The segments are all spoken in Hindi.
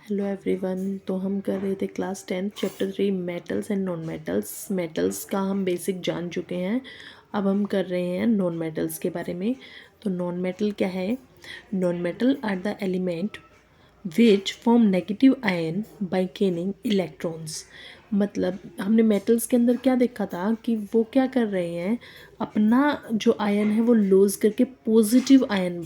Hello everyone. तो हम कर रहे थे class 10 chapter 3 metals and non metals. Metals का हम बेसिक जान चुके हैं, अब हम कर रहे हैं नॉन मेटल्स के बारे में। तो नॉन मेटल क्या है? Non metal are the element which form negative ion by gaining electrons. मतलब हमने मेटल्स के अंदर क्या देखा था कि वो क्या कर रहे हैं, अपना जो आयन है वो लूज करके पॉजिटिव आयन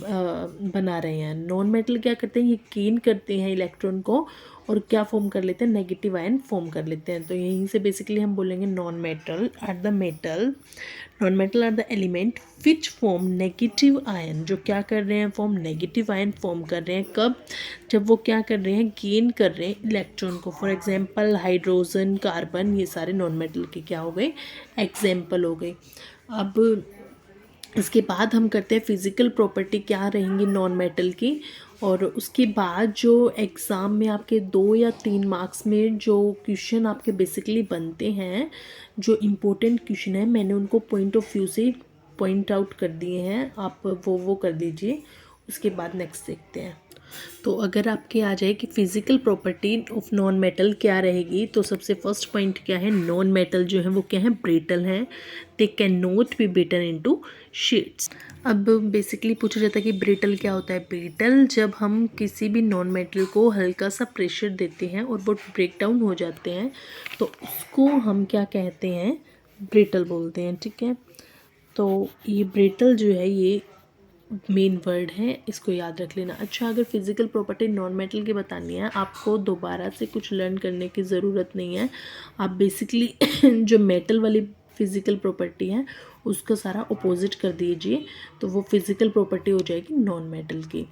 बना रहे हैं। नॉन मेटल क्या करते हैं, ये गेन करते हैं इलेक्ट्रॉन को और क्या फॉर्म कर लेते हैं, नेगेटिव आयन फॉर्म कर लेते हैं। तो यहीं से बेसिकली हम बोलेंगे non metal are the element which form negative ion. जो क्या कर रहे हैं, फॉर्म नेगेटिव आयन फॉर्म कर रहे हैं। कब? जब वो क्या कर रहे हैं, गेन कर रहे हैं इलेक्ट्रॉन को। फॉर एग्जांपल हाइड्रोजन, कार्बन, ये सारे नॉन मेटल के क्या हो गए, एग्जाम्पल हो गए। अब इसके बाद हम करते हैं फिज़िकल प्रॉपर्टी क्या रहेंगी नॉन मेटल की। और उसके बाद जो एग्ज़ाम में आपके 2 या 3 मार्क्स में जो क्वेश्चन आपके बेसिकली बनते हैं, जो इम्पोर्टेंट क्वेश्चन है, मैंने उनको पॉइंट ऑफ व्यू से पॉइंट आउट कर दिए हैं, आप वो कर दीजिए। उसके बाद नेक्स्ट देखते हैं। तो अगर आपके आ जाए कि physical property of non metal क्या रहेगी, तो सबसे फर्स्ट पॉइंट क्या है, नॉन मेटल जो है वो क्या है, ब्रिटल है। They can not B beaten into sheets. अब बेसिकली पूछा जाता है कि ब्रिटल क्या होता है। ब्रिटल जब हम किसी भी नॉन मेटल को हल्का सा प्रेशर देते हैं और वो ब्रेक डाउन हो जाते हैं, तो उसको हम क्या कहते हैं, ब्रिटल बोलते हैं। ठीक है, तो ये ब्रिटल जो है ये मेन वर्ड है, इसको याद रख लेना। अच्छा, अगर फिजिकल प्रॉपर्टी नॉन मेटल की बतानी है, आपको दोबारा से कुछ लर्न करने की ज़रूरत नहीं है। आप बेसिकली जो मेटल वाली फिजिकल प्रॉपर्टी है उसका सारा अपोजिट कर दीजिए, तो वो फिजिकल प्रॉपर्टी हो जाएगी नॉन मेटल की।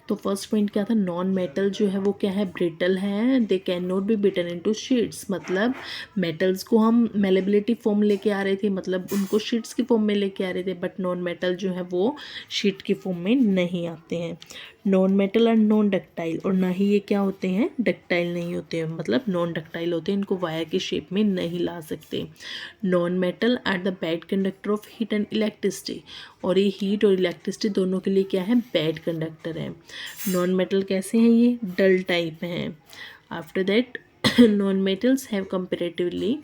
तो फर्स्ट पॉइंट क्या था, नॉन मेटल जो है वो क्या है, ब्रिटल है। They can not be beaten into sheets. मतलब मेटल्स को हम मेलेबिलिटी फॉर्म लेके आ रहे थे, मतलब उनको शीट्स की फॉर्म में लेके आ रहे थे, बट नॉन मेटल जो है वो शीट की फॉर्म में नहीं आते हैं। नॉन मेटल और नॉन डक्टाइल, और ना ही ये क्या होते हैं, डक्टाइल नहीं होते हैं, मतलब नॉन डक्टाइल होते हैं, इनको वायर की शेप में नहीं ला सकते। Non metal are the bad conductor of heat and electricity, और ये हीट और इलेक्ट्रिसिटी दोनों के लिए क्या है, बैड कंडक्टर है। नॉन मेटल कैसे हैं, ये डल टाइप हैं। After that non metals have comparatively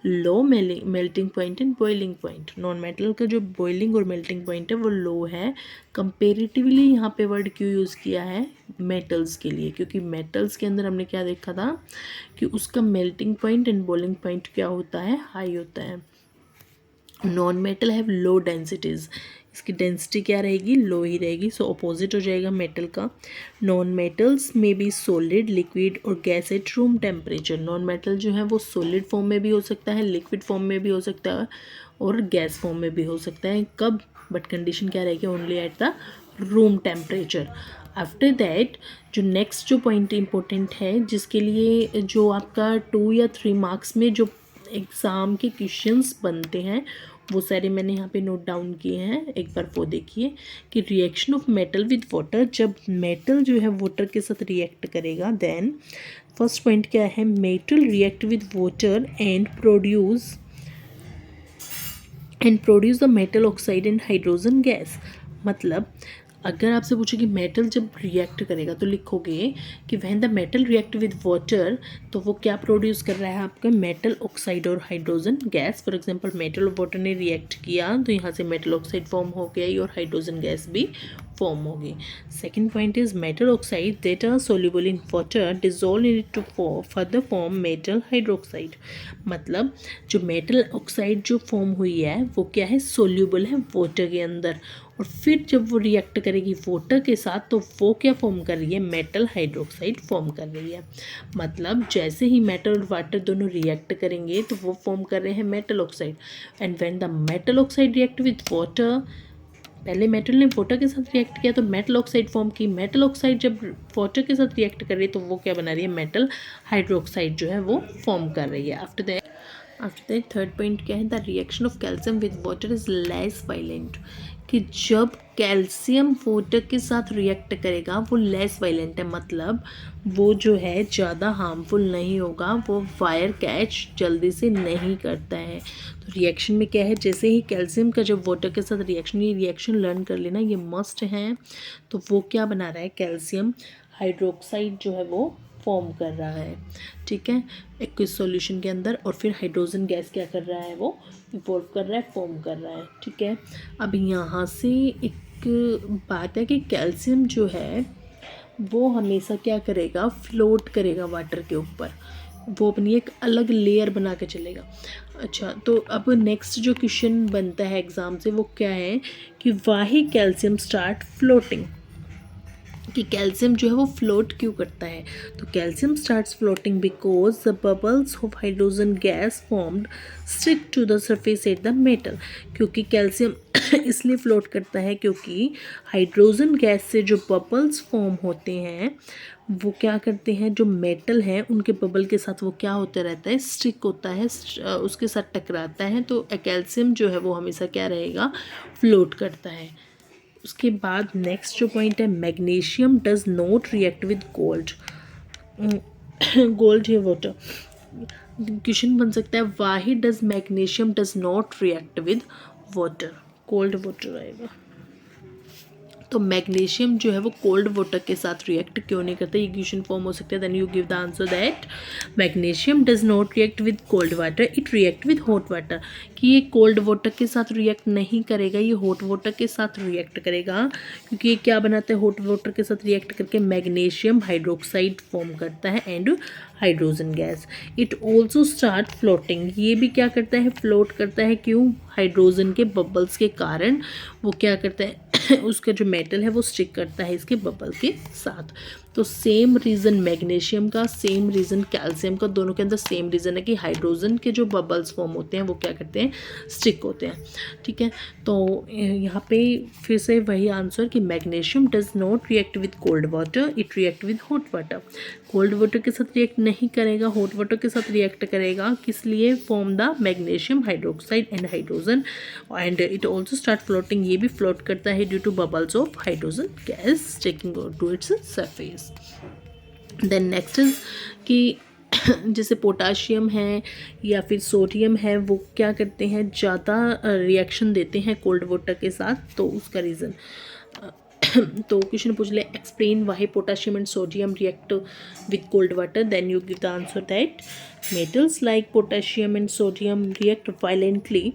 low melting point and boiling point. Non metal का जो बॉइलिंग और मेल्टिंग पॉइंट है वो लो है। कंपेरेटिवली यहाँ पे वर्ड क्यों यूज़ किया है, मेटल्स के लिए, क्योंकि मेटल्स के अंदर हमने क्या देखा था कि उसका melting point and boiling point क्या होता है, हाई होता है। Non metal have low densities, इसकी डेंसिटी क्या रहेगी, लो ही रहेगी, सो अपोजिट हो जाएगा मेटल का। नॉन मेटल्स में बी सॉलिड, लिक्विड और gas at room temperature. Non metal जो है वो सॉलिड फॉर्म में भी हो सकता है, लिक्विड फॉर्म में भी हो सकता है और गैस फॉर्म में भी हो सकता है। कब? बट कंडीशन क्या रहेगी, only at the room temperature. After that जो नेक्स्ट जो पॉइंट इंपॉर्टेंट है, जिसके लिए जो आपका 2 या 3 मार्क्स में जो एग्ज़ाम के क्वेश्चंस बनते हैं वो सारे मैंने यहाँ पे नोट डाउन किए हैं। एक बार वो देखिए कि reaction of metal with water, जब मेटल जो है वाटर के साथ रिएक्ट करेगा, देन फर्स्ट पॉइंट क्या है, metal react with water and produce the metal oxide and hydrogen gas. मतलब अगर आपसे पूछे कि मेटल जब रिएक्ट करेगा, तो लिखोगे कि when the metal react with water, तो वो क्या प्रोड्यूस कर रहा है, आपका मेटल ऑक्साइड और hydrogen gas. For example metal और वाटर ने रिएक्ट किया तो यहाँ से मेटल ऑक्साइड फॉर्म हो गया और हाइड्रोजन गैस भी फॉर्म होगी। Second point is metal oxide that are soluble in water dissolve in it to further form metal hydroxide. मतलब जो मेटल ऑक्साइड जो फॉर्म हुई है वो क्या है, सोल्यूबल है वाटर के अंदर, और फिर जब वो रिएक्ट करेगी वाटर के साथ तो वो क्या फॉर्म कर रही है, मेटल हाइड्रोक्साइड फॉर्म कर रही है। मतलब जैसे ही मेटल और वाटर दोनों रिएक्ट करेंगे तो वो फॉर्म कर रहे हैं metal oxide. And when the metal oxide react with water, पहले मेटल ने वाटर के साथ रिएक्ट किया तो मेटल ऑक्साइड फॉर्म की। मेटल ऑक्साइड जब वाटर के साथ रिएक्ट कर रही है तो वो क्या बना रही है, मेटल हाइड्रोक्साइड जो है वो फॉर्म कर रही है। आफ्टर दैट थर्ड पॉइंट क्या है, the reaction of calcium with water is less violent. कि जब कैल्शियम वाटर के साथ रिएक्ट करेगा वो लेस वायलेंट है, मतलब वो जो है ज़्यादा हार्मफुल नहीं होगा, वो फायर कैच जल्दी से नहीं करता है। तो रिएक्शन में क्या है, जैसे ही कैल्शियम का जब वाटर के साथ रिएक्शन, ये रिएक्शन लर्न कर लेना, ये मस्ट है। तो वो क्या बना रहा है, कैल्शियम हाइड्रोक्साइड जो है वो फॉर्म कर रहा है, ठीक है, एक्विस सॉल्यूशन के अंदर। और फिर हाइड्रोजन गैस क्या कर रहा है, वो इवॉल्व कर रहा है, फॉर्म कर रहा है, ठीक है। अब यहाँ से एक बात है कि कैल्शियम जो है वो हमेशा क्या करेगा, फ्लोट करेगा वाटर के ऊपर, वो अपनी एक अलग लेयर बना के चलेगा। अच्छा, तो अब नेक्स्ट जो क्वेश्चन बनता है एग्ज़ाम से वो क्या है कि वाही कैल्शियम स्टार्ट फ्लोटिंग, कि कैल्शियम जो है वो फ्लोट क्यों करता है। तो calcium starts floating because the bubbles of hydrogen gas formed stick to the surface at the metal, क्योंकि कैल्शियम इसलिए फ्लोट करता है क्योंकि हाइड्रोजन गैस से जो बबल्स फॉर्म होते हैं वो क्या करते हैं, जो मेटल है उनके बबल के साथ वो क्या होता रहता है, स्टिक होता है, उसके साथ टकराता है। तो कैल्शियम जो है वो हमेशा क्या रहेगा, फ्लोट करता है। उसके बाद नेक्स्ट जो पॉइंट है, magnesium does not react with gold. Gold या वाटर, क्वेश्चन बन सकता है why does magnesium does not react with water, cold water आएगा। तो मैग्नीशियम जो है वो कोल्ड वाटर के साथ रिएक्ट क्यों नहीं करता, ये क्वेश्चन फॉर्म हो सकता है। Then you give the answer that magnesium does not react with cold water, it react with hot water, कि ये कोल्ड वाटर के साथ रिएक्ट नहीं करेगा, ये हॉट वाटर के साथ रिएक्ट करेगा, क्योंकि ये क्या बनाता है, हॉट वाटर के साथ रिएक्ट करके मैग्नीशियम हाइड्रोक्साइड फॉर्म करता है and hydrogen gas. It also start floating, ये भी क्या करता है, फ्लोट करता है, क्यों, हाइड्रोजन के बबल्स के कारण वो क्या करता है उसका जो मेटल है वो स्टिक करता है इसके बबल के साथ। तो सेम रीज़न मैग्नीशियम का, सेम रीज़न कैल्शियम का, दोनों के अंदर सेम रीज़न है कि हाइड्रोजन के जो बबल्स फॉर्म होते हैं वो क्या करते हैं, स्टिक होते हैं, ठीक है। तो यहाँ पे फिर से वही आंसर कि magnesium does not react with cold water, it react with hot water. Cold water के साथ रिएक्ट नहीं करेगा, हॉट वाटर के साथ रिएक्ट करेगा, किस लिए, form the magnesium hydroxide and hydrogen, and it also start floating, ये भी फ्लोट करता है due to bubbles of hydrogen gas sticking to its surface. Then next is कि जैसे पोटाशियम है या फिर सोडियम है वो क्या करते हैं, ज़्यादा रिएक्शन देते हैं कोल्ड वाटर के साथ, तो उसका रीज़न तो क्वेश्चन पूछ ले, explain why potassium and sodium react with cold water, then you give the answer that metals like potassium and sodium react violently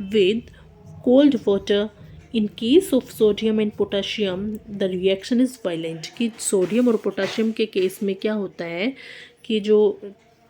with cold water. In case of sodium and potassium the reaction is violent, कि सोडियम और पोटाशियम के केस में क्या होता है कि जो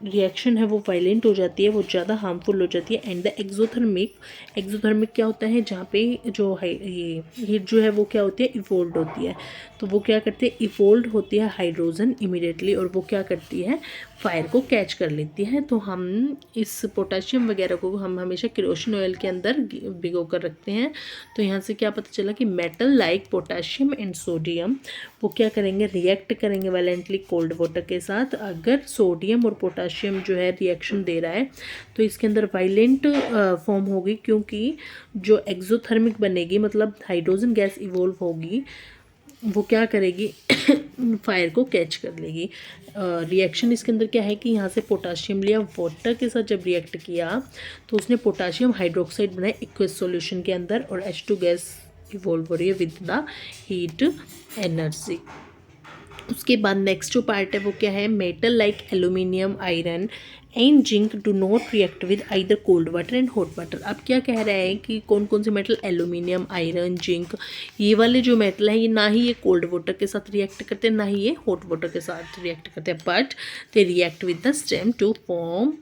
रिएक्शन है वो वायलेंट हो जाती है, वो ज़्यादा हार्मफुल हो जाती है। एंड द एक्सोथर्मिक क्या होता है, जहाँ पे जो है ये हीट जो है वो क्या होती है, इवोल्व होती है। तो वो क्या करते हैं, इवोल्व होती है हाइड्रोजन इमीडिएटली, और वो क्या करती है, फायर को कैच कर लेती है। तो हम इस पोटाशियम वगैरह को हम हमेशा केरोसिन ऑयल के अंदर भिगो कर रखते हैं। तो यहाँ से क्या पता चला कि metal like potassium and sodium वो क्या करेंगे, रिएक्ट करेंगे वायलेंटली कोल्ड वाटर के साथ। अगर सोडियम और पोटाशियम जो है रिएक्शन दे रहा है तो इसके अंदर वायलेंट फॉर्म होगी, क्योंकि जो एक्सोथर्मिक बनेगी, मतलब हाइड्रोजन गैस इवोल्व होगी, वो क्या करेगी फायर को कैच कर लेगी। रिएक्शन इसके अंदर क्या है कि यहाँ से पोटाशियम लिया, वाटर के साथ जब रिएक्ट किया तो उसने पोटाशियम हाइड्रोक्साइड बनाया एक्वस सॉल्यूशन के अंदर, और H2 गैस इवॉल्व हो रही है विद द हीट एनर्जी। उसके बाद नेक्स्ट जो पार्ट है वो क्या है, metal like aluminium, iron and zinc do not react with either cold water and hot water. अब क्या कह रहा है कि कौन कौन से मेटल, एल्यूमिनियम, आयरन, जिंक, ये वाले जो मेटल हैं ये ना ही ये कोल्ड वाटर के साथ रिएक्ट करते हैं, ना ही ये हॉट वाटर के साथ रिएक्ट करते हैं, but they react with the steam to form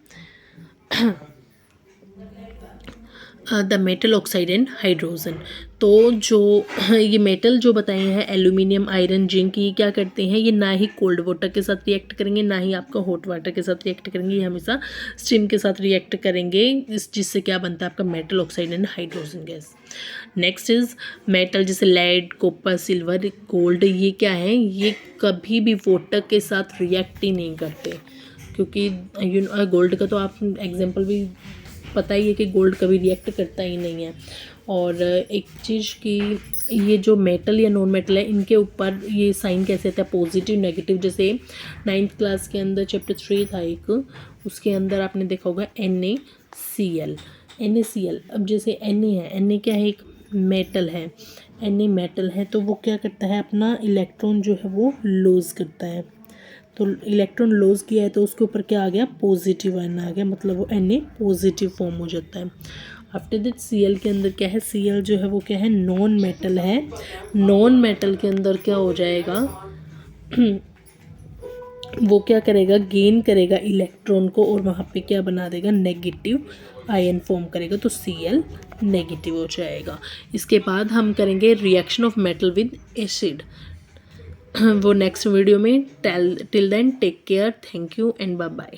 the metal oxide and hydrogen. तो जो ये मेटल जो बताए हैं एल्यूमिनियम, आयरन, जिंक, ये क्या करते हैं, ये ना ही कोल्ड वाटर के साथ रिएक्ट करेंगे, ना ही आपका हॉट वाटर के साथ रिएक्ट करेंगे, ये हमेशा स्टीम के साथ रिएक्ट करेंगे, जिससे क्या बनता है आपका metal oxide and hydrogen gas. Next is metal जैसे लेड, कॉपर, सिल्वर, गोल्ड, ये क्या है, ये कभी भी वाटर के साथ रिएक्ट ही नहीं करते, क्योंकि गोल्ड का तो आप एग्जाम्पल भी पता ही है कि गोल्ड कभी रिएक्ट करता ही नहीं है। और एक चीज़ कि ये जो मेटल या नॉन मेटल है इनके ऊपर ये साइन कैसे आता है, पॉजिटिव नेगेटिव। जैसे 9th क्लास के अंदर चैप्टर 3 था एक, उसके अंदर आपने देखा होगा NaCl। अब जैसे Na है, Na क्या है, एक मेटल है, Na मेटल है, तो वो क्या करता है, अपना इलेक्ट्रॉन जो है वो लूज़ करता है। तो इलेक्ट्रॉन लॉस किया है तो उसके ऊपर क्या आ गया, पॉजिटिव आयन आ गया, मतलब वो Na पॉजिटिव फॉर्म हो जाता है। आफ्टर दैट Cl के अंदर क्या है, Cl जो है वो क्या है, नॉन मेटल है। नॉन मेटल के अंदर क्या हो जाएगा वो क्या करेगा, गेन करेगा इलेक्ट्रॉन को और वहाँ पे क्या बना देगा, नेगेटिव आयन फॉर्म करेगा, तो Cl नेगेटिव हो जाएगा। इसके बाद हम करेंगे reaction of metal with acid, वो नेक्स्ट वीडियो में। Till then take care, thank you and bye bye.